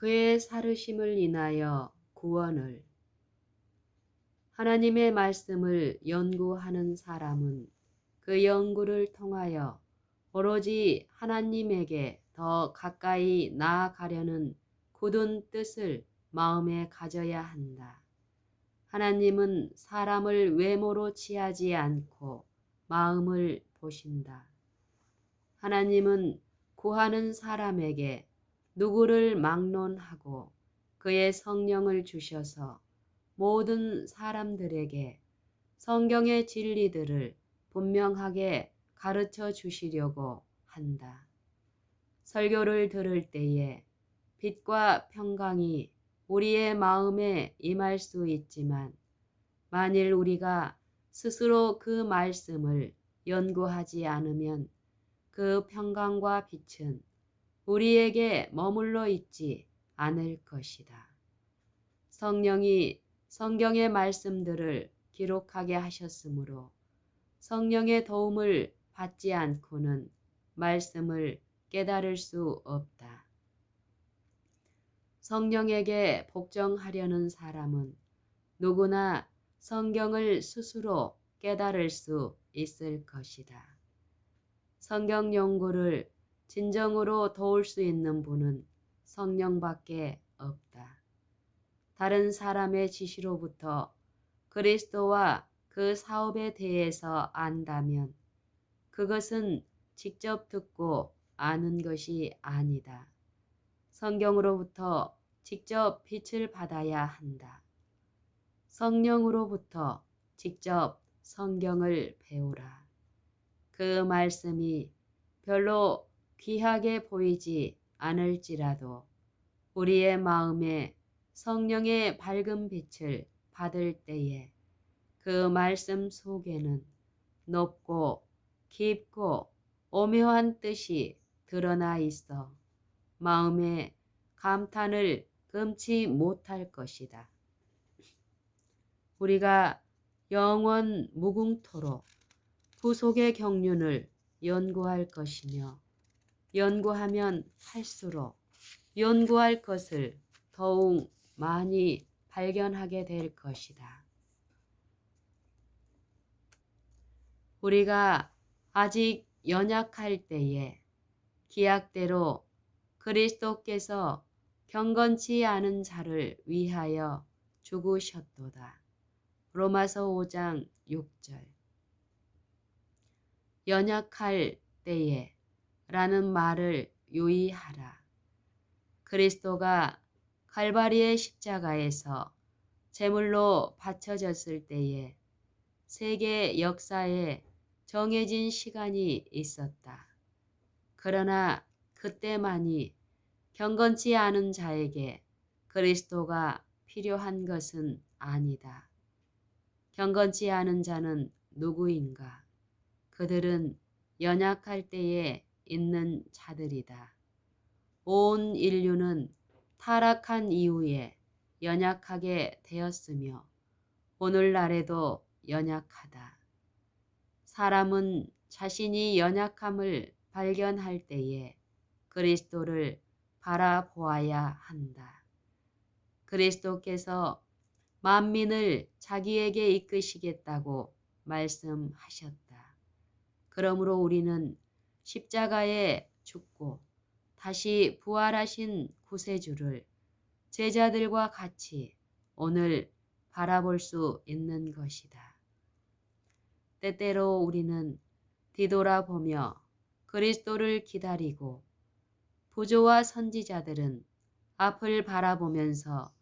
그의 살으심을 인하여 구원을. 하나님의 말씀을 연구하는 사람은 그 연구를 통하여 오로지 하나님에게 더 가까이 나아가려는 굳은 뜻을 마음에 가져야 한다. 하나님은 사람을 외모로 취하지 않고 마음을 보신다. 하나님은 구하는 사람에게 누구를 막론하고 그의 성령을 주셔서 모든 사람들에게 성경의 진리들을 분명하게 가르쳐 주시려고 한다. 설교를 들을 때에 빛과 평강이 우리의 마음에 임할 수 있지만 만일 우리가 스스로 그 말씀을 연구하지 않으면 그 평강과 빛은 우리에게 머물러 있지 않을 것이다. 성령이 성경의 말씀들을 기록하게 하셨으므로 성령의 도움을 받지 않고는 말씀을 깨달을 수 없다. 성령에게 복종하려는 사람은 누구나 성경을 스스로 깨달을 수 있을 것이다. 성경 연구를 진정으로 도울 수 있는 분은 성령밖에 없다. 다른 사람의 지시로부터 그리스도와 그 사업에 대해서 안다면 그것은 직접 듣고 아는 것이 아니다. 성경으로부터 직접 빛을 받아야 한다. 성령으로부터 직접 성경을 배우라. 그 말씀이 별로 귀하게 보이지 않을지라도 우리의 마음에 성령의 밝은 빛을 받을 때에 그 말씀 속에는 높고 깊고 오묘한 뜻이 드러나 있어 마음에 감탄을 금치 못할 것이다. 우리가 영원 무궁토록 구속의 경륜을 연구할 것이며 연구하면 할수록 연구할 것을 더욱 많이 발견하게 될 것이다. 우리가 아직 연약할 때에 기약대로 그리스도께서 경건치 않은 자를 위하여 죽으셨도다. 로마서 5장 6절. 연약할 때에 라는 말을 유의하라. 그리스도가 갈바리의 십자가에서 제물로 바쳐졌을 때에 세계 역사에 정해진 시간이 있었다. 그러나 그때만이 경건치 않은 자에게 그리스도가 필요한 것은 아니다. 경건치 않은 자는 누구인가? 그들은 연약할 때에 있는 자들이다. 온 인류는 타락한 이후에 연약하게 되었으며 오늘날에도 연약하다. 사람은 자신이 연약함을 발견할 때에 그리스도를 바라보아야 한다. 그리스도께서 만민을 자기에게 이끄시겠다고 말씀하셨다. 그러므로 우리는 십자가에 죽고 다시 부활하신 구세주를 제자들과 같이 오늘 바라볼 수 있는 것이다. 때때로 우리는 뒤돌아보며 그리스도를 기다리고 부조와 선지자들은 앞을 바라보면서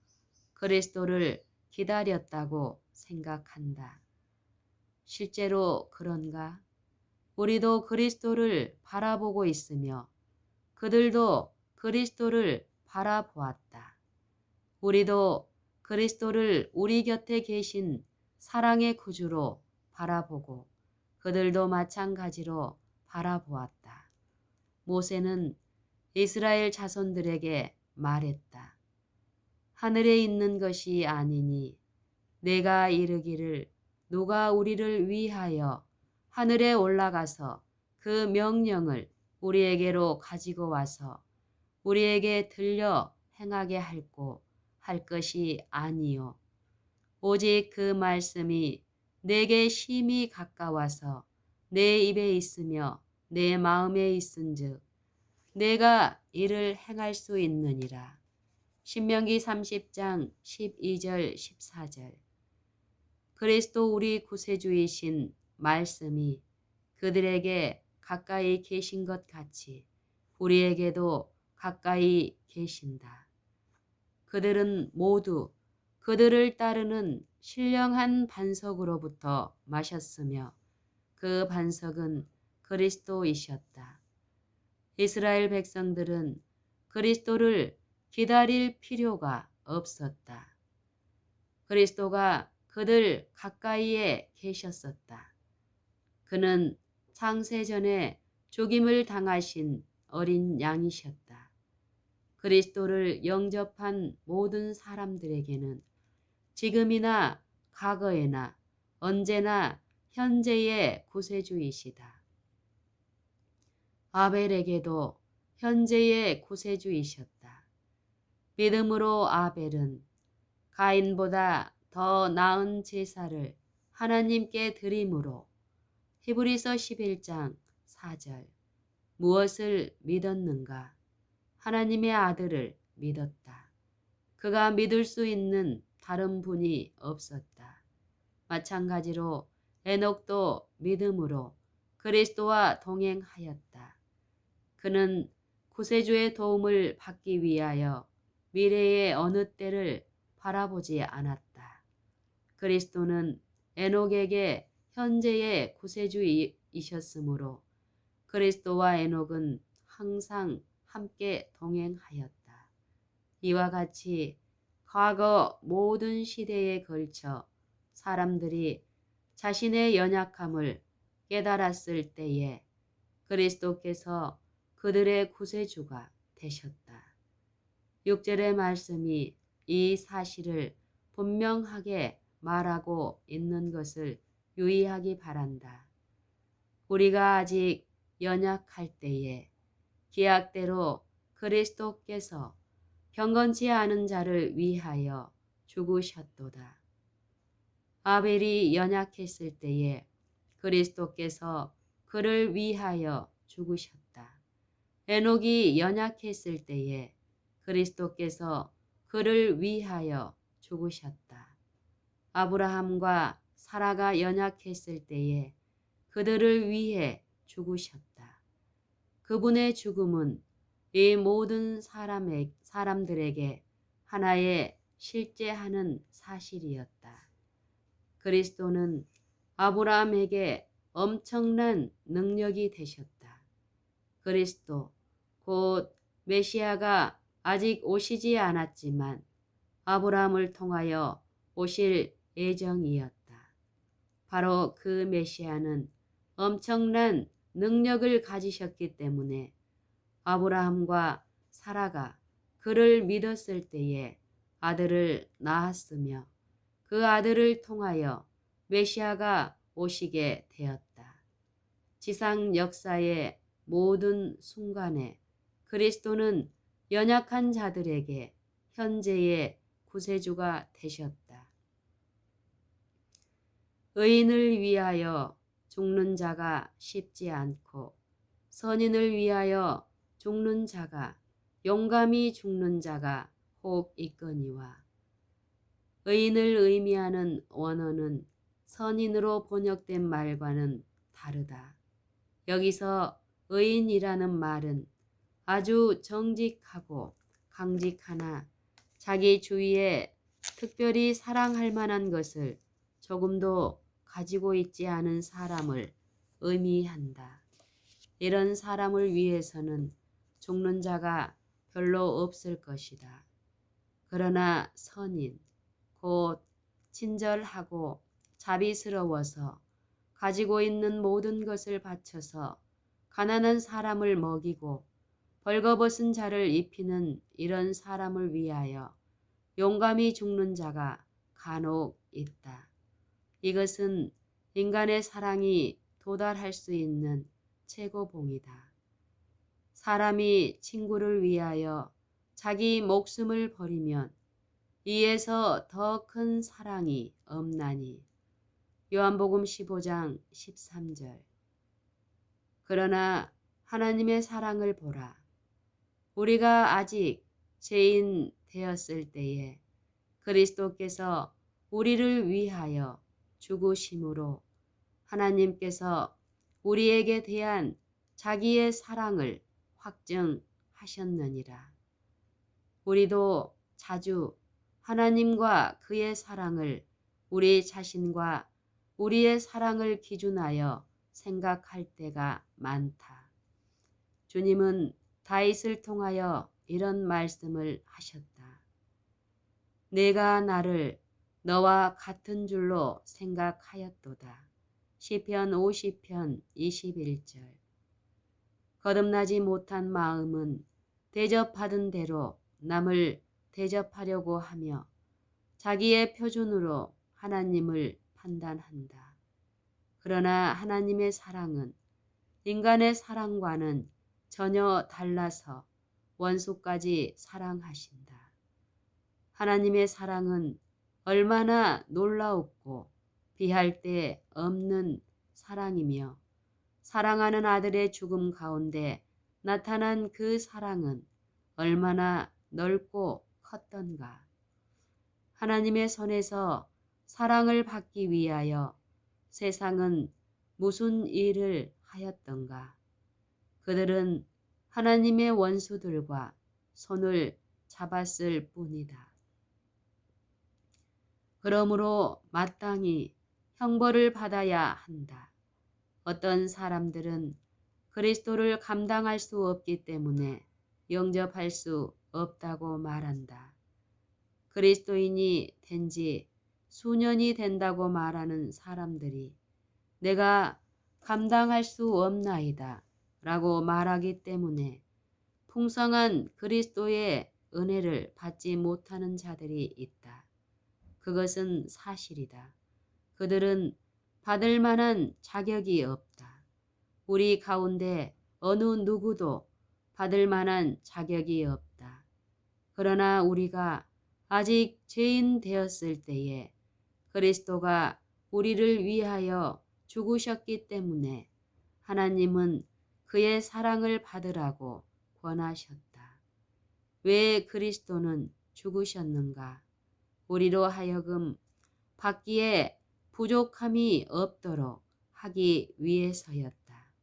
그리스도를 기다렸다고 생각한다. 실제로 그런가? 우리도 그리스도를 바라보고 있으며 그들도 그리스도를 바라보았다. 우리도 그리스도를 우리 곁에 계신 사랑의 구주로 바라보고 그들도 마찬가지로 바라보았다. 모세는 이스라엘 자손들에게 말했다. 하늘에 있는 것이 아니니 내가 이르기를 누가 우리를 위하여 하늘에 올라가서 그 명령을 우리에게로 가지고 와서 우리에게 들려 행하게 할 것이 아니요 오직 그 말씀이 내게 심히 가까워서 내 입에 있으며 내 마음에 있은즉 내가 이를 행할 수 있느니라. 신명기 30장 12절 14절. 그리스도 우리 구세주이신 말씀이 그들에게 가까이 계신 것 같이 우리에게도 가까이 계신다. 그들은 모두 그들을 따르는 신령한 반석으로부터 마셨으며 그 반석은 그리스도이셨다. 이스라엘 백성들은 그리스도를 기다릴 필요가 없었다. 그리스도가 그들 가까이에 계셨었다. 그는 창세전에 죽임을 당하신 어린 양이셨다. 그리스도를 영접한 모든 사람들에게는 지금이나 과거에나 언제나 현재의 구세주이시다. 아벨에게도 현재의 구세주이셨다. 믿음으로 아벨은 가인보다 더 나은 제사를 하나님께 드림으로 히브리서 11장 4절 무엇을 믿었는가? 하나님의 아들을 믿었다. 그가 믿을 수 있는 다른 분이 없었다. 마찬가지로 에녹도 믿음으로 그리스도와 동행하였다. 그는 구세주의 도움을 받기 위하여 미래의 어느 때를 바라보지 않았다. 그리스도는 에녹에게 현재의 구세주이셨으므로 그리스도와 에녹은 항상 함께 동행하였다. 이와 같이 과거 모든 시대에 걸쳐 사람들이 자신의 연약함을 깨달았을 때에 그리스도께서 그들의 구세주가 되셨다. 6절의 말씀이 이 사실을 분명하게 말하고 있는 것을 유의하기 바란다. 우리가 아직 연약할 때에 기약대로 그리스도께서 경건치 않은 자를 위하여 죽으셨도다. 아벨이 연약했을 때에 그리스도께서 그를 위하여 죽으셨다. 에녹이 연약했을 때에 그리스도께서 그를 위하여 죽으셨다. 아브라함과 사라가 연약했을 때에 그들을 위해 죽으셨다. 그분의 죽음은 이 모든 사람들에게 하나의 실제하는 사실이었다. 그리스도는 아브라함에게 엄청난 능력이 되셨다. 그리스도, 곧 메시아가 아직 오시지 않았지만 아브라함을 통하여 오실 예정이었다. 바로 그 메시아는 엄청난 능력을 가지셨기 때문에 아브라함과 사라가 그를 믿었을 때에 아들을 낳았으며 그 아들을 통하여 메시아가 오시게 되었다. 지상 역사의 모든 순간에 그리스도는 연약한 자들에게 현재의 구세주가 되셨다. 의인을 위하여 죽는 자가 쉽지 않고 선인을 위하여 죽는 자가 용감히 죽는 자가 혹 있거니와 의인을 의미하는 원어는 선인으로 번역된 말과는 다르다. 여기서 의인이라는 말은 아주 정직하고 강직하나 자기 주위에 특별히 사랑할 만한 것을 조금도 가지고 있지 않은 사람을 의미한다. 이런 사람을 위해서는 죽는 자가 별로 없을 것이다. 그러나 선인, 곧 친절하고 자비스러워서 가지고 있는 모든 것을 바쳐서 가난한 사람을 먹이고 벌거벗은 자를 입히는 이런 사람을 위하여 용감히 죽는 자가 간혹 있다. 이것은 인간의 사랑이 도달할 수 있는 최고봉이다. 사람이 친구를 위하여 자기 목숨을 버리면 이에서 더 큰 사랑이 없나니. 요한복음 15장 13절. 그러나 하나님의 사랑을 보라. 우리가 아직 죄인 되었을 때에 그리스도께서 우리를 위하여 죽으심으로 하나님께서 우리에게 대한 자기의 사랑을 확증하셨느니라. 우리도 자주 하나님과 그의 사랑을 우리 자신과 우리의 사랑을 기준하여 생각할 때가 많다. 주님은 다윗을 통하여 이런 말씀을 하셨다. 내가 나를 너와 같은 줄로 생각하였도다. 시편 50편 21절. 거듭나지 못한 마음은 대접받은 대로 남을 대접하려고 하며 자기의 표준으로 하나님을 판단한다. 그러나 하나님의 사랑은 인간의 사랑과는 전혀 달라서 원수까지 사랑하신다. 하나님의 사랑은 얼마나 놀라웠고 비할 데 없는 사랑이며 사랑하는 아들의 죽음 가운데 나타난 그 사랑은 얼마나 넓고 컸던가. 하나님의 손에서 사랑을 받기 위하여 세상은 무슨 일을 하였던가. 그들은 하나님의 원수들과 손을 잡았을 뿐이다. 그러므로 마땅히 형벌을 받아야 한다. 어떤 사람들은 그리스도를 감당할 수 없기 때문에 영접할 수 없다고 말한다. 그리스도인이 된 지 수년이 된다고 말하는 사람들이 내가 감당할 수 없나이다 라고 말하기 때문에 풍성한 그리스도의 은혜를 받지 못하는 자들이 있다. 그것은 사실이다. 그들은 받을 만한 자격이 없다. 우리 가운데 어느 누구도 받을 만한 자격이 없다. 그러나 우리가 아직 죄인 되었을 때에 그리스도가 우리를 위하여 죽으셨기 때문에 하나님은 그의 사랑을 받으라고 권하셨다. 왜 그리스도는 죽으셨는가? 우리로 하여금 받기에 부족함이 없도록 하기 위해서였다.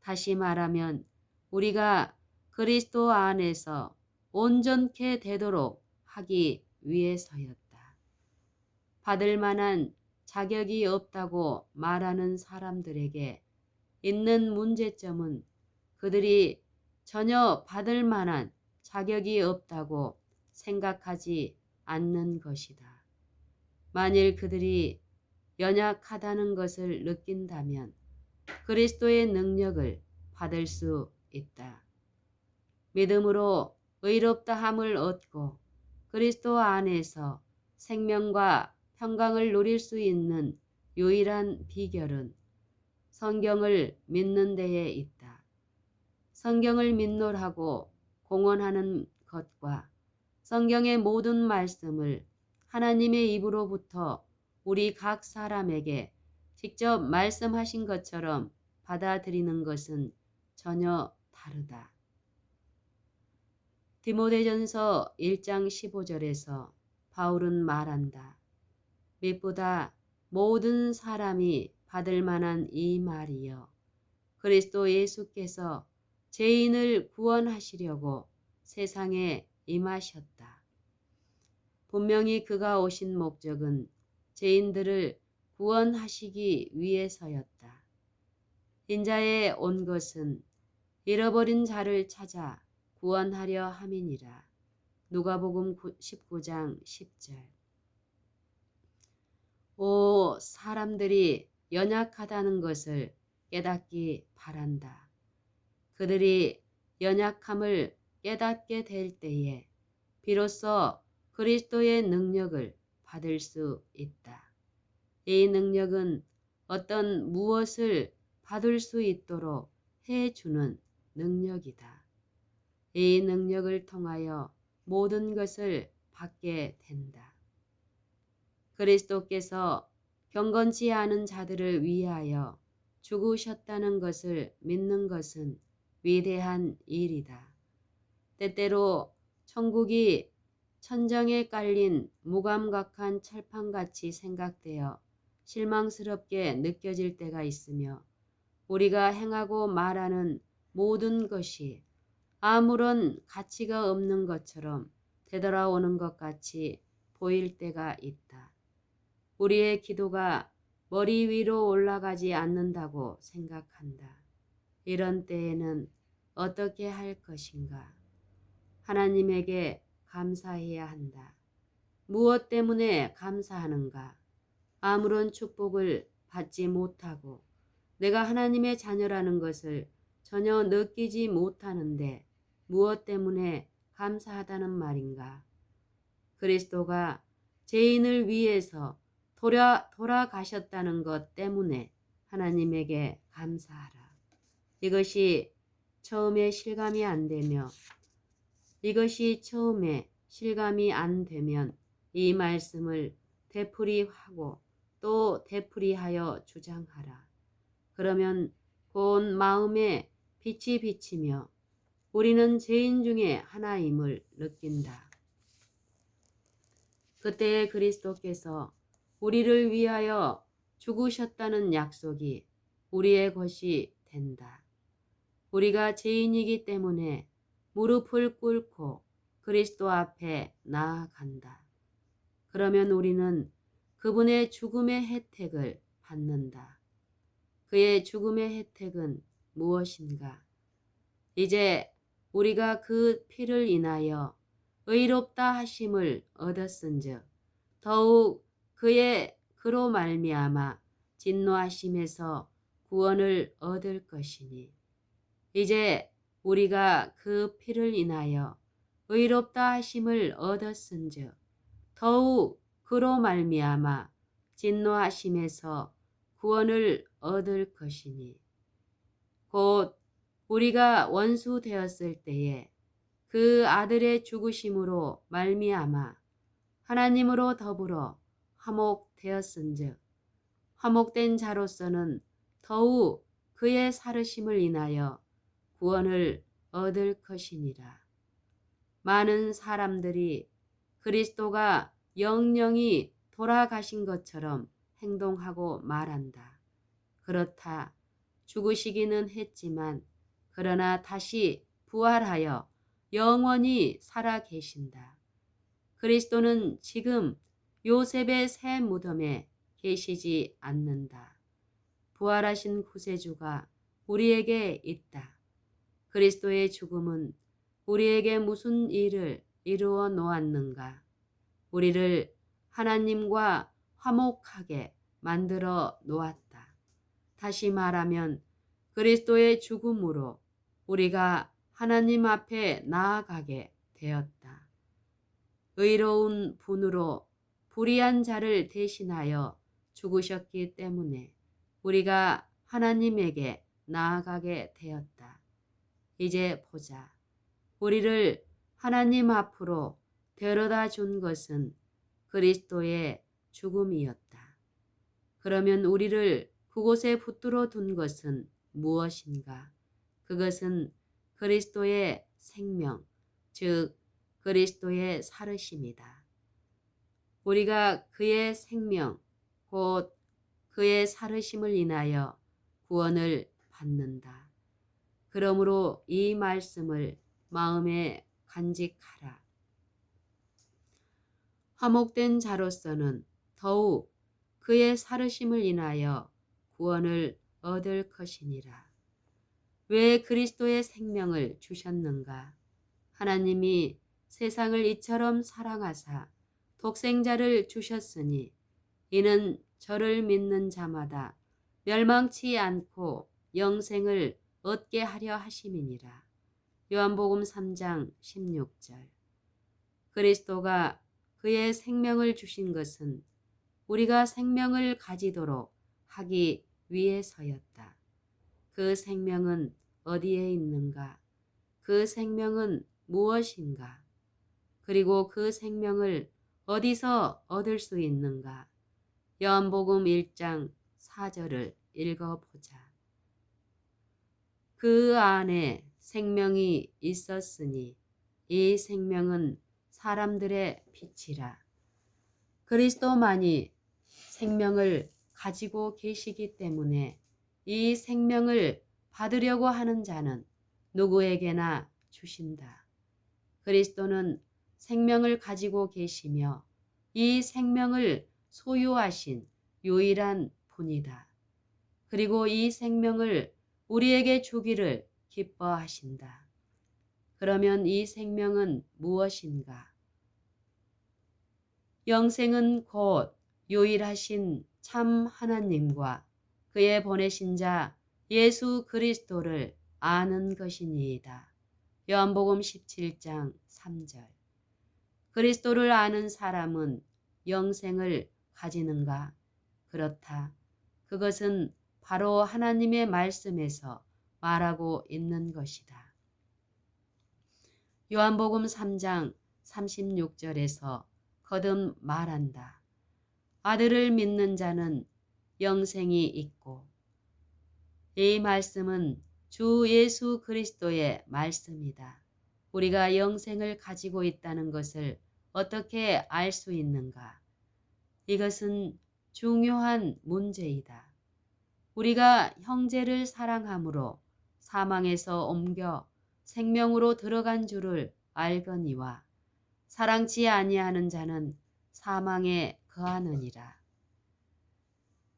다시 말하면 우리가 그리스도 안에서 온전케 되도록 하기 위해서였다. 받을 만한 자격이 없다고 말하는 사람들에게 있는 문제점은 그들이 전혀 받을 만한 자격이 없다고 생각하지 않는 것이다. 만일 그들이 연약하다는 것을 느낀다면 그리스도의 능력을 받을 수 있다. 믿음으로 의롭다함을 얻고 그리스도 안에서 생명과 평강을 누릴 수 있는 유일한 비결은 성경을 믿는 데에 있다. 성경을 믿노라고 공언하는 것과 성경의 모든 말씀을 하나님의 입으로부터 우리 각 사람에게 직접 말씀하신 것처럼 받아들이는 것은 전혀 다르다. 디모데전서 1장 15절에서 바울은 말한다. 밉보다 모든 사람이 받을 만한 이 말이여. 그리스도 예수께서 죄인을 구원하시려고 세상에 임하셨다. 분명히 그가 오신 목적은 죄인들을 구원하시기 위해서였다. 인자에 온 것은 잃어버린 자를 찾아 구원하려 함이니라. 누가복음 19장 10절. 오, 사람들이 연약하다는 것을 깨닫기 바란다. 그들이 연약함을 깨닫게 될 때에 비로소 그리스도의 능력을 받을 수 있다. 이 능력은 어떤 무엇을 받을 수 있도록 해주는 능력이다. 이 능력을 통하여 모든 것을 받게 된다. 그리스도께서 경건치 않은 자들을 위하여 죽으셨다는 것을 믿는 것은 위대한 일이다. 때때로 천국이 천정에 깔린 무감각한 철판같이 생각되어 실망스럽게 느껴질 때가 있으며 우리가 행하고 말하는 모든 것이 아무런 가치가 없는 것처럼 되돌아오는 것 같이 보일 때가 있다. 우리의 기도가 머리 위로 올라가지 않는다고 생각한다. 이런 때에는 어떻게 할 것인가? 하나님에게 감사해야 한다. 무엇 때문에 감사하는가? 아무런 축복을 받지 못하고 내가 하나님의 자녀라는 것을 전혀 느끼지 못하는데 무엇 때문에 감사하다는 말인가? 그리스도가 죄인을 위해서 돌아가셨다는 것 때문에 하나님에게 감사하라. 이것이 처음에 실감이 안 되면 이 말씀을 되풀이하고 또 되풀이하여 주장하라. 그러면 곧 마음에 빛이 비치며 우리는 죄인 중에 하나임을 느낀다. 그때에 그리스도께서 우리를 위하여 죽으셨다는 약속이 우리의 것이 된다. 우리가 죄인이기 때문에 무릎을 꿇고 그리스도 앞에 나아간다. 그러면 우리는 그분의 죽음의 혜택을 받는다. 그의 죽음의 혜택은 무엇인가? 이제 우리가 그 피를 인하여 의롭다 하심을 얻었은즉 더욱 그로 말미암아 진노하심에서 구원을 얻을 것이니 이제 우리가 그 피를 인하여 의롭다 하심을 얻었은즉 더욱 그로 말미암아 진노하심에서 구원을 얻을 것이니 곧 우리가 원수 되었을 때에 그 아들의 죽으심으로 말미암아 하나님으로 더불어 화목되었은즉 화목된 자로서는 더욱 그의 살으심을 인하여 구원을 얻을 것이니라. 많은 사람들이 그리스도가 영영이 돌아가신 것처럼 행동하고 말한다. 그렇다. 죽으시기는 했지만 그러나 다시 부활하여 영원히 살아 계신다. 그리스도는 지금 요셉의 새 무덤에 계시지 않는다. 부활하신 구세주가 우리에게 있다. 그리스도의 죽음은 우리에게 무슨 일을 이루어 놓았는가? 우리를 하나님과 화목하게 만들어 놓았다. 다시 말하면 그리스도의 죽음으로 우리가 하나님 앞에 나아가게 되었다. 의로운 분으로 불의한 자를 대신하여 죽으셨기 때문에 우리가 하나님에게 나아가게 되었다. 이제 보자. 우리를 하나님 앞으로 데려다 준 것은 그리스도의 죽음이었다. 그러면 우리를 그곳에 붙들어 둔 것은 무엇인가? 그것은 그리스도의 생명, 즉 그리스도의 살으심이다. 우리가 그의 생명, 곧 그의 살으심을 인하여 구원을 받는다. 그러므로 이 말씀을 마음에 간직하라. 화목된 자로서는 더욱 그의 살으심을 인하여 구원을 얻을 것이니라. 왜 그리스도의 생명을 주셨는가? 하나님이 세상을 이처럼 사랑하사 독생자를 주셨으니 이는 저를 믿는 자마다 멸망치 않고 영생을 얻게 하려 하심이니라. 요한복음 3장 16절. 그리스도가 그의 생명을 주신 것은 우리가 생명을 가지도록 하기 위해서였다. 그 생명은 어디에 있는가? 그 생명은 무엇인가? 그리고 그 생명을 어디서 얻을 수 있는가? 요한복음 1장 4절을 읽어보자. 그 안에 생명이 있었으니 이 생명은 사람들의 빛이라. 그리스도만이 생명을 가지고 계시기 때문에 이 생명을 받으려고 하는 자는 누구에게나 주신다. 그리스도는 생명을 가지고 계시며 이 생명을 소유하신 유일한 분이다. 그리고 이 생명을 우리에게 주기를 기뻐하신다. 그러면 이 생명은 무엇인가? 영생은 곧 유일하신 참 하나님과 그의 보내신 자 예수 그리스도를 아는 것이니이다. 요한복음 17장 3절. 그리스도를 아는 사람은 영생을 가지는가? 그렇다. 그것은 바로 하나님의 말씀에서 말하고 있는 것이다. 요한복음 3장 36절에서 거듭 말한다. 아들을 믿는 자는 영생이 있고, 이 말씀은 주 예수 그리스도의 말씀이다. 우리가 영생을 가지고 있다는 것을 어떻게 알 수 있는가? 이것은 중요한 문제이다. 우리가 형제를 사랑함으로 사망에서 옮겨 생명으로 들어간 줄을 알거니와 사랑치 아니하는 자는 사망에 거하느니라.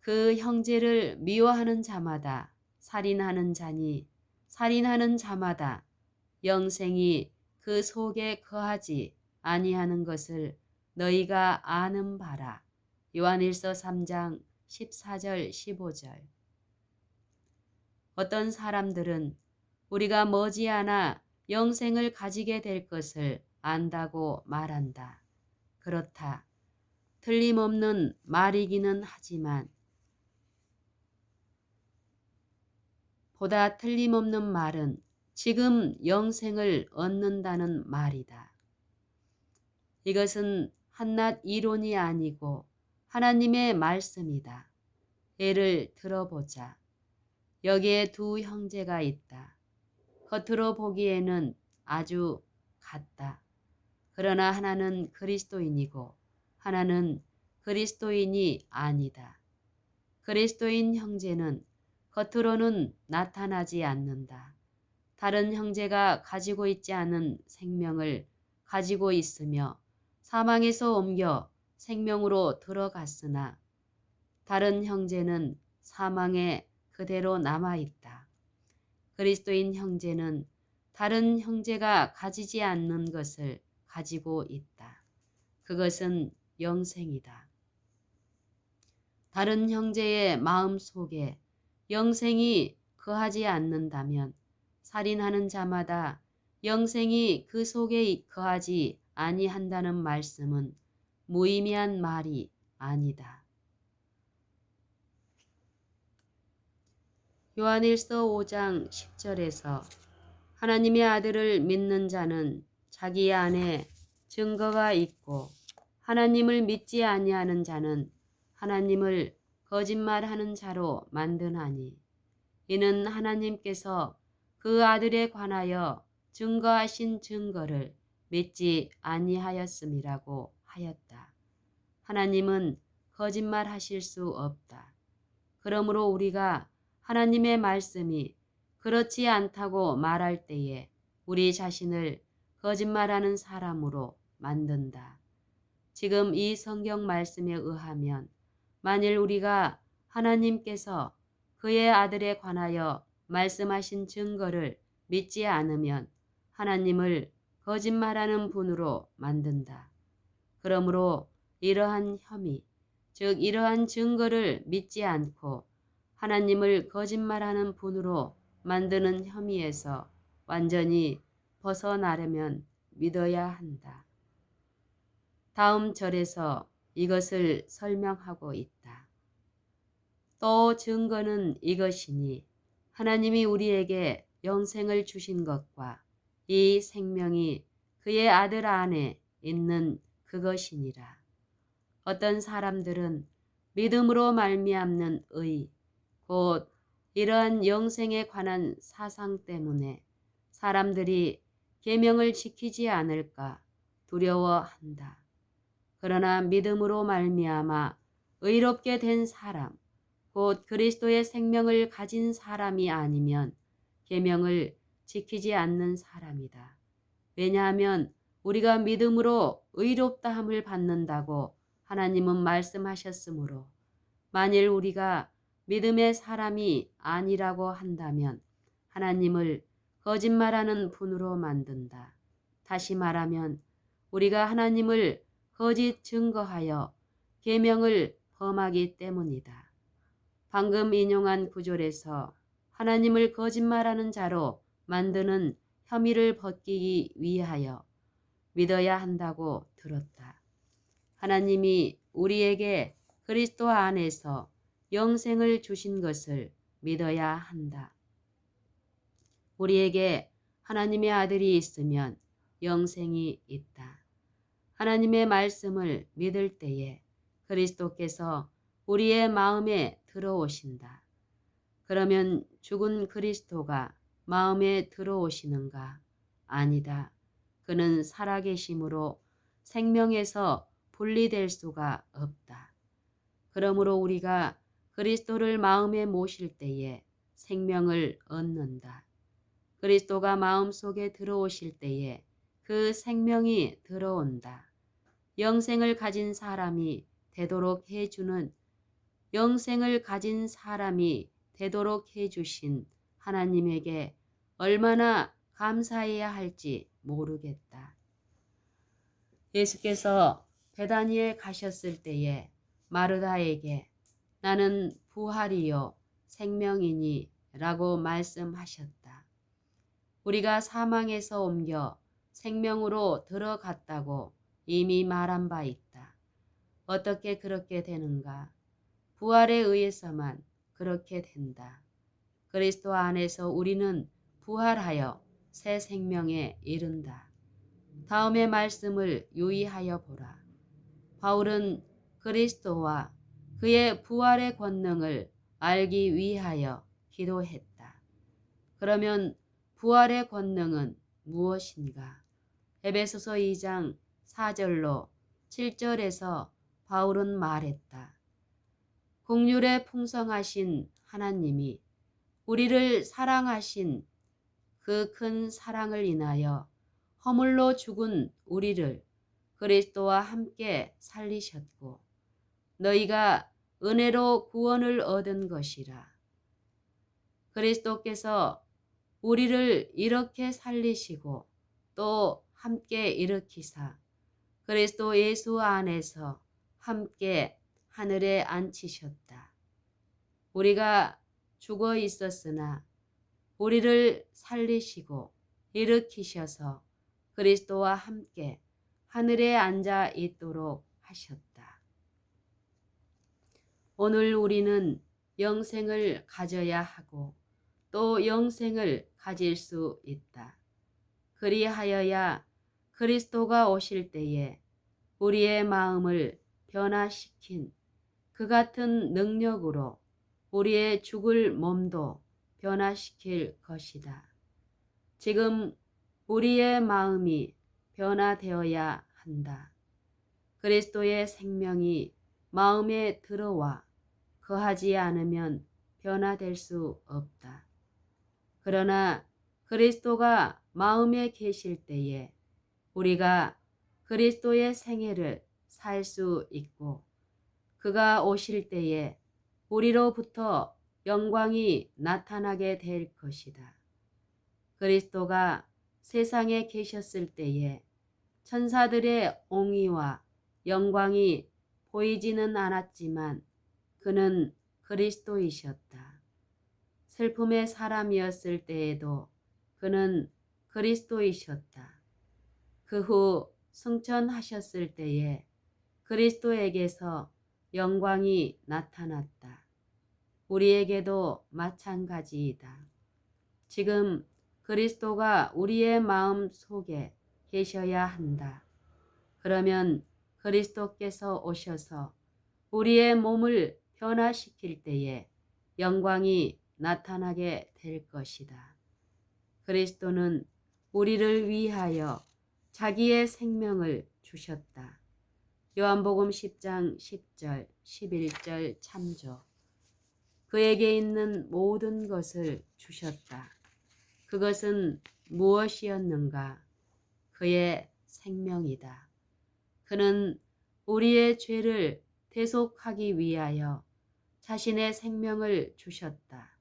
그 형제를 미워하는 자마다 살인하는 자니 살인하는 자마다 영생이 그 속에 거하지 아니하는 것을 너희가 아는 바라. 요한일서 3장 14절 15절. 어떤 사람들은 우리가 머지않아 영생을 가지게 될 것을 안다고 말한다. 그렇다. 틀림없는 말이기는 하지만 보다 틀림없는 말은 지금 영생을 얻는다는 말이다. 이것은 한낱 이론이 아니고 하나님의 말씀이다. 예를 들어보자. 여기에 두 형제가 있다. 겉으로 보기에는 아주 같다. 그러나 하나는 그리스도인이고 하나는 그리스도인이 아니다. 그리스도인 형제는 겉으로는 나타나지 않는다. 다른 형제가 가지고 있지 않은 생명을 가지고 있으며 사망에서 옮겨 생명으로 들어갔으나 다른 형제는 사망에 그대로 남아있다. 그리스도인 형제는 다른 형제가 가지지 않는 것을 가지고 있다. 그것은 영생이다. 다른 형제의 마음 속에 영생이 거하지 않는다면 살인하는 자마다 영생이 그 속에 거하지 아니한다는 말씀은 무의미한 말이 아니다. 요한일서 5장 10절에서 하나님의 아들을 믿는 자는 자기 안에 증거가 있고 하나님을 믿지 아니하는 자는 하나님을 거짓말하는 자로 만드나니 이는 하나님께서 그 아들에 관하여 증거하신 증거를 믿지 아니하였음이라고 하였다. 하나님은 거짓말하실 수 없다. 그러므로 우리가 하나님의 말씀이 그렇지 않다고 말할 때에 우리 자신을 거짓말하는 사람으로 만든다. 지금 이 성경 말씀에 의하면 만일 우리가 하나님께서 그의 아들에 관하여 말씀하신 증거를 믿지 않으면 하나님을 거짓말하는 분으로 만든다. 그러므로 이러한 혐의, 즉 이러한 증거를 믿지 않고 하나님을 거짓말하는 분으로 만드는 혐의에서 완전히 벗어나려면 믿어야 한다. 다음 절에서 이것을 설명하고 있다. 또 증거는 이것이니 하나님이 우리에게 영생을 주신 것과 이 생명이 그의 아들 안에 있는 그것이니라. 어떤 사람들은 믿음으로 말미암는 의, 곧 이러한 영생에 관한 사상 때문에 사람들이 계명을 지키지 않을까 두려워한다. 그러나 믿음으로 말미암아 의롭게 된 사람, 곧 그리스도의 생명을 가진 사람이 아니면 계명을 지키지 않는 사람이다. 왜냐하면 우리가 믿음으로 의롭다함을 받는다고 하나님은 말씀하셨으므로 만일 우리가 믿음의 사람이 아니라고 한다면 하나님을 거짓말하는 분으로 만든다. 다시 말하면 우리가 하나님을 거짓 증거하여 계명을 범하기 때문이다. 방금 인용한 구절에서 하나님을 거짓말하는 자로 만드는 혐의를 벗기기 위하여 믿어야 한다고 들었다. 하나님이 우리에게 그리스도 안에서 영생을 주신 것을 믿어야 한다. 우리에게 하나님의 아들이 있으면 영생이 있다. 하나님의 말씀을 믿을 때에 그리스도께서 우리의 마음에 들어오신다. 그러면 죽은 그리스도가 마음에 들어오시는가? 아니다. 그는 살아계심으로 생명에서 분리될 수가 없다. 그러므로 우리가 그리스도를 마음에 모실 때에 생명을 얻는다. 그리스도가 마음속에 들어오실 때에 그 생명이 들어온다. 영생을 가진 사람이 되도록 해주는 영생을 가진 사람이 되도록 해주신 하나님에게 얼마나 감사해야 할지 모르겠다. 예수께서 베다니에 가셨을 때에 마르다에게 나는 부활이요 생명이니 라고 말씀하셨다. 우리가 사망에서 옮겨 생명으로 들어갔다고 이미 말한 바 있다. 어떻게 그렇게 되는가? 부활에 의해서만 그렇게 된다. 그리스도 안에서 우리는 부활하여 새 생명에 이른다. 다음의 말씀을 유의하여 보라. 바울은 그리스도와 그의 부활의 권능을 알기 위하여 기도했다. 그러면 부활의 권능은 무엇인가? 에베소서 2장 4절로 7절에서 바울은 말했다. 긍휼에 풍성하신 하나님이 우리를 사랑하신 그 큰 사랑을 인하여 허물로 죽은 우리를 그리스도와 함께 살리셨고 너희가 은혜로 구원을 얻은 것이라. 그리스도께서 우리를 이렇게 살리시고 또 함께 일으키사 그리스도 예수 안에서 함께 하늘에 앉히셨다. 우리가 죽어 있었으나 우리를 살리시고 일으키셔서 그리스도와 함께 하늘에 앉아 있도록 하셨다. 오늘 우리는 영생을 가져야 하고 또 영생을 가질 수 있다. 그리하여야 그리스도가 오실 때에 우리의 마음을 변화시킨 그 같은 능력으로 우리의 죽을 몸도 변화시킬 것이다. 지금 우리의 마음이 변화되어야 한다. 그리스도의 생명이 마음에 들어와 거하지 않으면 변화될 수 없다. 그러나 그리스도가 마음에 계실 때에 우리가 그리스도의 생애를 살 수 있고 그가 오실 때에 우리로부터 영광이 나타나게 될 것이다. 그리스도가 세상에 계셨을 때에 천사들의 옹의와 영광이 보이지는 않았지만 그는 그리스도이셨다. 슬픔의 사람이었을 때에도 그는 그리스도이셨다. 그 후 승천하셨을 때에 그리스도에게서 영광이 나타났다. 우리에게도 마찬가지이다. 지금 그리스도가 우리의 마음 속에 계셔야 한다. 그러면 그리스도께서 오셔서 우리의 몸을 변화시킬 때에 영광이 나타나게 될 것이다. 그리스도는 우리를 위하여 자기의 생명을 주셨다. 요한복음 10장 10절, 11절 참조. 그에게 있는 모든 것을 주셨다. 그것은 무엇이었는가? 그의 생명이다. 그는 우리의 죄를 대속하기 위하여 자신의 생명을 주셨다.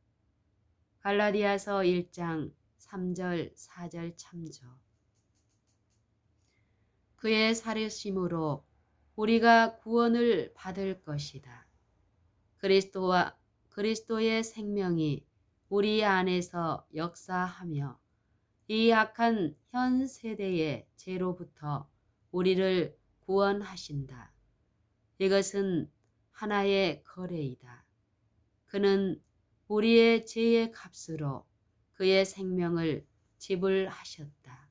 갈라디아서 1장 3절 4절 참조. 그의 살으심으로 우리가 구원을 받을 것이다. 그리스도의 생명이 우리 안에서 역사하며 이 악한 현 세대의 죄로부터 우리를 구원하신다. 이것은 하나의 거래이다. 그는 우리의 죄의 값으로 그의 생명을 지불하셨다.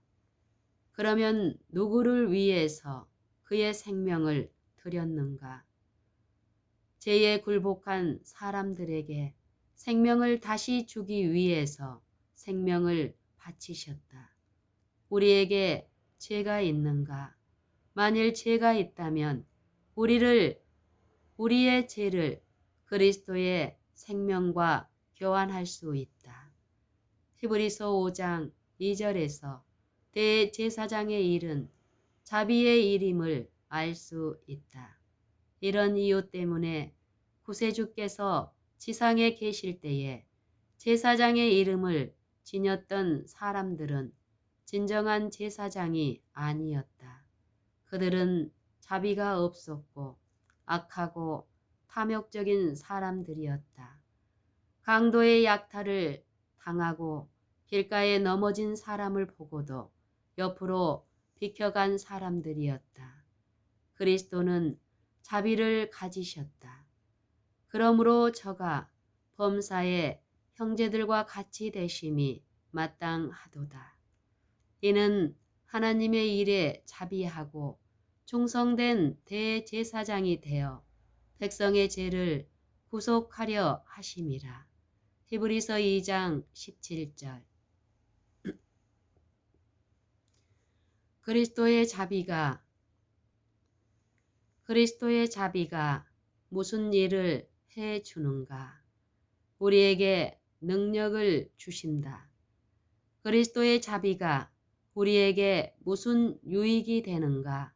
그러면 누구를 위해서 그의 생명을 드렸는가? 죄에 굴복한 사람들에게 생명을 다시 주기 위해서 생명을 바치셨다. 우리에게 죄가 있는가? 만일 죄가 있다면 우리의 죄를 그리스도의 생명과 교환할 수 있다. 히브리서 5장 2절에서 대제사장의 일은 자비의 일임을 알 수 있다. 이런 이유 때문에 구세주께서 지상에 계실 때에 제사장의 이름을 지녔던 사람들은 진정한 제사장이 아니었다. 그들은 자비가 없었고 악하고 탐욕적인 사람들이었다. 강도의 약탈을 당하고 길가에 넘어진 사람을 보고도 옆으로 비켜간 사람들이었다. 그리스도는 자비를 가지셨다. 그러므로 저가 범사의 형제들과 같이 되심이 마땅하도다. 이는 하나님의 일에 자비하고 충성된 대제사장이 되어 백성의 죄를 구속하려 하심이라. 히브리서 2장 17절. 그리스도의 자비가 무슨 일을 해 주는가? 우리에게 능력을 주신다. 그리스도의 자비가 우리에게 무슨 유익이 되는가?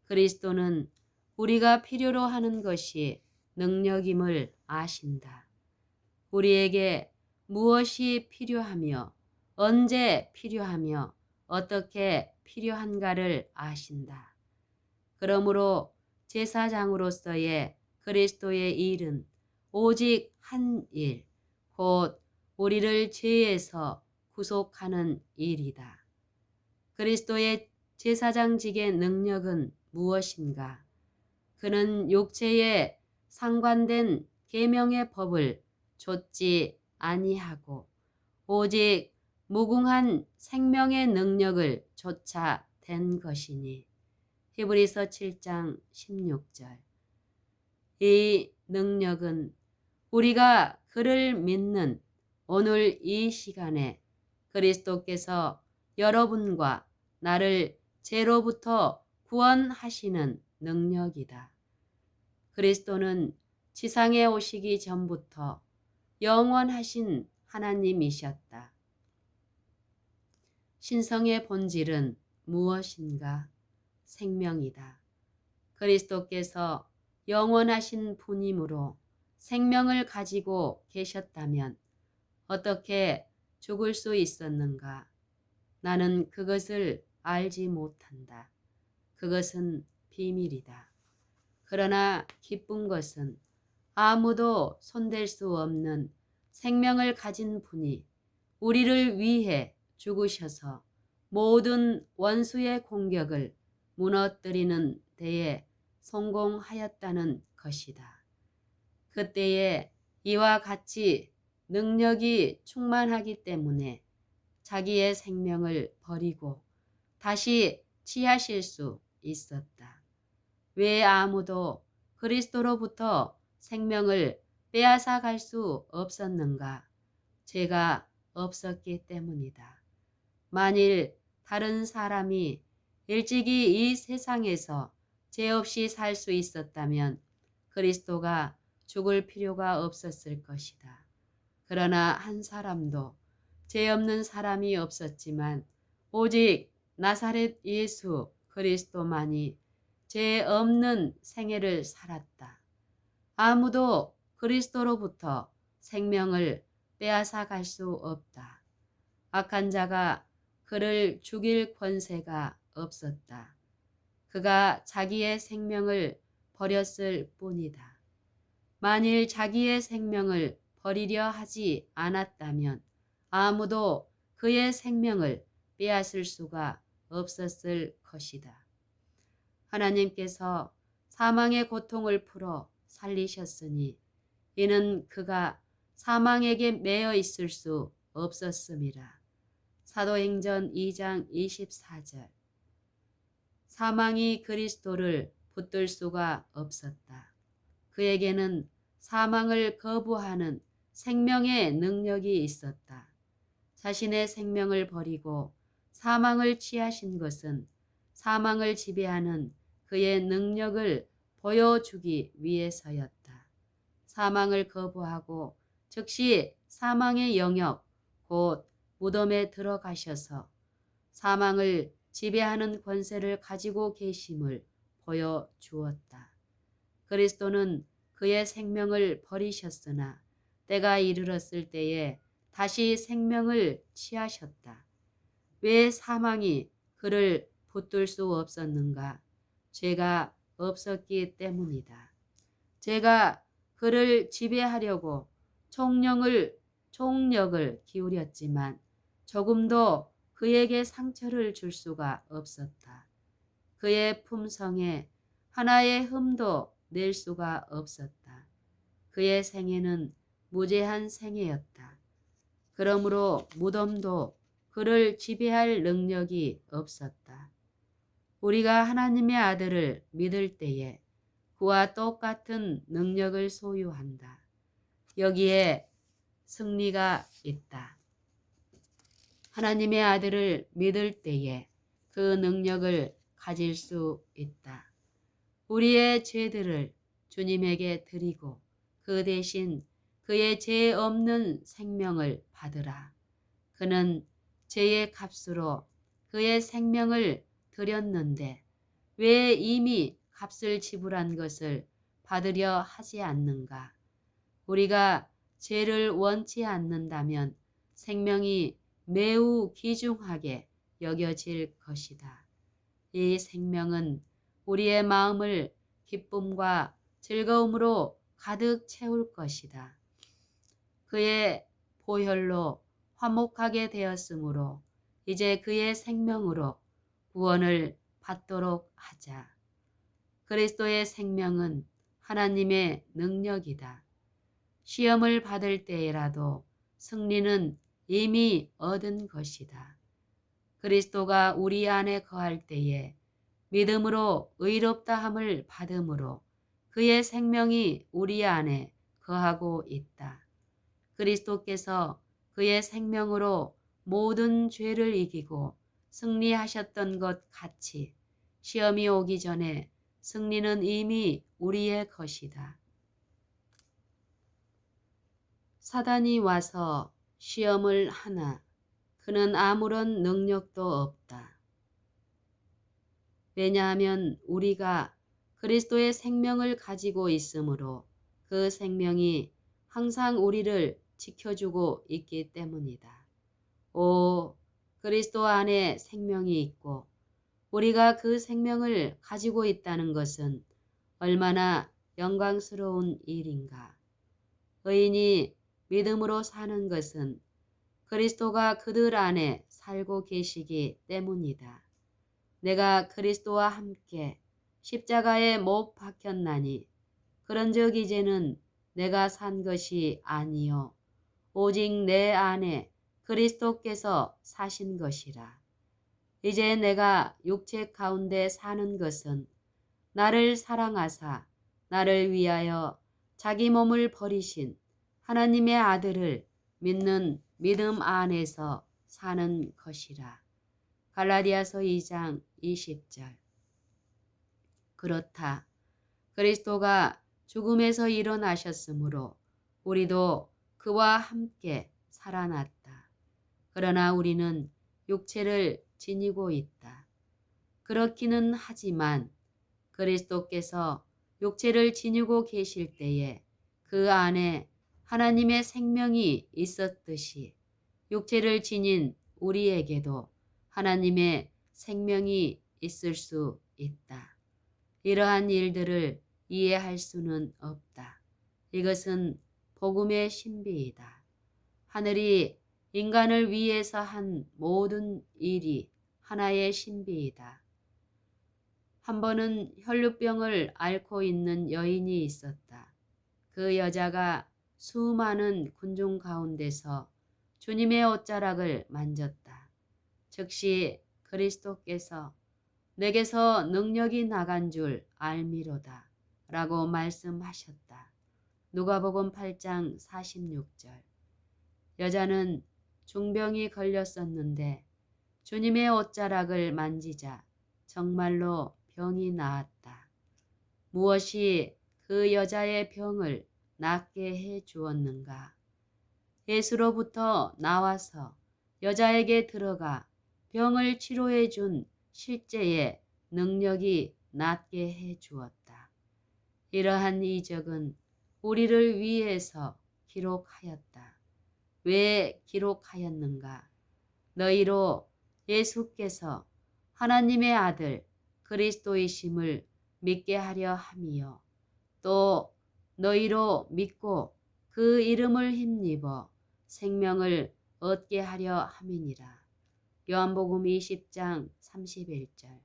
그리스도는 우리가 필요로 하는 것이 능력임을 아신다. 우리에게 무엇이 필요하며 언제 필요하며 어떻게 필요한가를 아신다. 그러므로 제사장으로서의 그리스도의 일은 오직 한 일, 곧 우리를 죄에서 구속하는 일이다. 그리스도의 제사장직의 능력은 무엇인가? 그는 육체에 상관된 계명의 법을 좇지 아니하고 오직 무궁한 생명의 능력을 좇아댄 것이니. 히브리서 7장 16절. 이 능력은 우리가 그를 믿는 오늘 이 시간에 그리스도께서 여러분과 나를 죄로부터 구원하시는 능력이다. 그리스도는 지상에 오시기 전부터 영원하신 하나님이셨다. 신성의 본질은 무엇인가? 생명이다. 그리스도께서 영원하신 분이므로 생명을 가지고 계셨다면 어떻게 죽을 수 있었는가? 나는 그것을 알지 못한다. 그것은 비밀이다. 그러나 기쁜 것은 아무도 손댈 수 없는 생명을 가진 분이 우리를 위해 죽으셔서 모든 원수의 공격을 무너뜨리는 데에 성공하였다는 것이다. 그때에 이와 같이 능력이 충만하기 때문에 자기의 생명을 버리고 다시 취하실 수 있었다. 왜 아무도 그리스도로부터 생명을 빼앗아 갈 수 없었는가? 죄가 없었기 때문이다. 만일 다른 사람이 일찍이 이 세상에서 죄 없이 살 수 있었다면 그리스도가 죽을 필요가 없었을 것이다. 그러나 한 사람도 죄 없는 사람이 없었지만 오직 나사렛 예수 그리스도만이 죄 없는 생애를 살았다. 아무도 그리스도로부터 생명을 빼앗아 갈 수 없다. 악한 자가 그를 죽일 권세가 없었다. 그가 자기의 생명을 버렸을 뿐이다. 만일 자기의 생명을 버리려 하지 않았다면 아무도 그의 생명을 빼앗을 수가 없었을 것이다. 하나님께서 사망의 고통을 풀어 살리셨으니 이는 그가 사망에게 매여 있을 수 없었음이라. 사도행전 2장 24절. 사망이 그리스도를 붙들 수가 없었다. 그에게는 사망을 거부하는 생명의 능력이 있었다. 자신의 생명을 버리고 사망을 취하신 것은 사망을 지배하는 그의 능력을 보여주기 위해서였다. 사망을 거부하고 즉시 사망의 영역, 곧 무덤에 들어가셔서 사망을 지배하는 권세를 가지고 계심을 보여주었다. 그리스도는 그의 생명을 버리셨으나 때가 이르렀을 때에 다시 생명을 취하셨다. 왜 사망이 그를 붙들 수 없었는가? 죄가 없었기 때문이다. 죄가 그를 지배하려고 총력을 기울였지만 조금도 그에게 상처를 줄 수가 없었다. 그의 품성에 하나의 흠도 낼 수가 없었다. 그의 생애는 무죄한 생애였다. 그러므로 무덤도 그를 지배할 능력이 없었다. 우리가 하나님의 아들을 믿을 때에 그와 똑같은 능력을 소유한다. 여기에 승리가 있다. 하나님의 아들을 믿을 때에 그 능력을 가질 수 있다. 우리의 죄들을 주님에게 드리고 그 대신 그의 죄 없는 생명을 받으라. 그는 죄의 값으로 그의 생명을 드렸는데 왜 이미 값을 지불한 것을 받으려 하지 않는가? 우리가 죄를 원치 않는다면 생명이 매우 귀중하게 여겨질 것이다. 이 생명은 우리의 마음을 기쁨과 즐거움으로 가득 채울 것이다. 그의 보혈로 화목하게 되었으므로 이제 그의 생명으로 구원을 받도록 하자. 그리스도의 생명은 하나님의 능력이다. 시험을 받을 때에라도 승리는 이미 얻은 것이다. 그리스도가 우리 안에 거할 때에 믿음으로 의롭다함을 받음으로 그의 생명이 우리 안에 거하고 있다. 그리스도께서 그의 생명으로 모든 죄를 이기고 승리하셨던 것 같이 시험이 오기 전에 승리는 이미 우리의 것이다. 사단이 와서 시험을 하나 그는 아무런 능력도 없다. 왜냐하면 우리가 그리스도의 생명을 가지고 있으므로 그 생명이 항상 우리를 지켜주고 있기 때문이다. 오, 그리스도 안에 생명이 있고 우리가 그 생명을 가지고 있다는 것은 얼마나 영광스러운 일인가. 의인이 믿음으로 사는 것은 그리스도가 그들 안에 살고 계시기 때문이다. 내가 그리스도와 함께 십자가에 못 박혔나니 그런즉 이제는 내가 산 것이 아니요 오직 내 안에 그리스도께서 사신 것이라. 이제 내가 육체 가운데 사는 것은 나를 사랑하사 나를 위하여 자기 몸을 버리신 하나님의 아들을 믿는 믿음 안에서 사는 것이라. 갈라디아서 2장 20절. 그렇다. 그리스도가 죽음에서 일어나셨으므로 우리도 그와 함께 살아났다. 그러나 우리는 육체를 지니고 있다. 그렇기는 하지만 그리스도께서 육체를 지니고 계실 때에 그 안에 하나님의 생명이 있었듯이 육체를 지닌 우리에게도 하나님의 생명이 있을 수 있다. 이러한 일들을 이해할 수는 없다. 이것은 복음의 신비이다. 하늘이 인간을 위해서 한 모든 일이 하나의 신비이다. 한 번은 혈루병을 앓고 있는 여인이 있었다. 그 여자가 수많은 군중 가운데서 주님의 옷자락을 만졌다. 즉시 그리스도께서 내게서 능력이 나간 줄 알미로다 라고 말씀하셨다. 누가복음 8장 46절. 여자는 중병이 걸렸었는데 주님의 옷자락을 만지자 정말로 병이 나았다. 무엇이 그 여자의 병을 낫게 해 주었는가? 예수로부터 나와서 여자에게 들어가 병을 치료해 준 실제의 능력이 낫게 해 주었다. 이러한 이적은 우리를 위해서 기록하였다. 왜 기록하였는가? 너희로 예수께서 하나님의 아들 그리스도이심을 믿게 하려 함이요. 또 너희로 믿고 그 이름을 힘입어 생명을 얻게 하려 함이니라. 요한복음 20장 31절.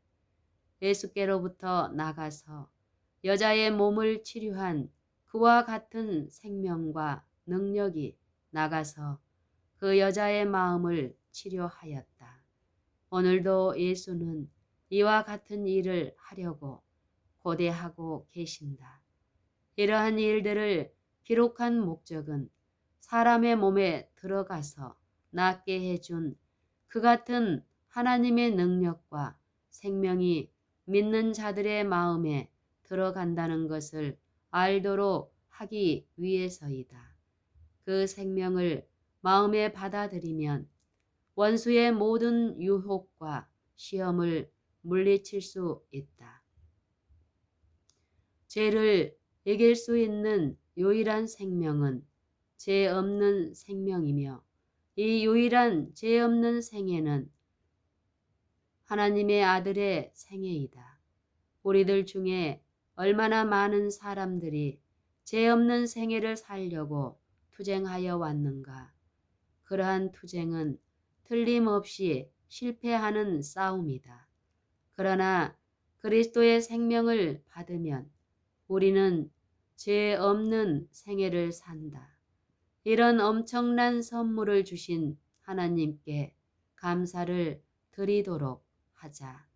예수께로부터 나가서 여자의 몸을 치료한 그와 같은 생명과 능력이 나가서 그 여자의 마음을 치료하였다. 오늘도 예수는 이와 같은 일을 하려고 고대하고 계신다. 이러한 일들을 기록한 목적은 사람의 몸에 들어가서 낫게 해준 그 같은 하나님의 능력과 생명이 믿는 자들의 마음에 들어간다는 것을 알도록 하기 위해서이다. 그 생명을 마음에 받아들이면 원수의 모든 유혹과 시험을 물리칠 수 있다. 죄를 이길 수 있는 유일한 생명은 죄 없는 생명이며 이 유일한 죄 없는 생애는 하나님의 아들의 생애이다. 우리들 중에 얼마나 많은 사람들이 죄 없는 생애를 살려고 투쟁하여 왔는가. 그러한 투쟁은 틀림없이 실패하는 싸움이다. 그러나 그리스도의 생명을 받으면 우리는 죄 없는 생애를 산다. 이런 엄청난 선물을 주신 하나님께 감사를 드리도록 하자.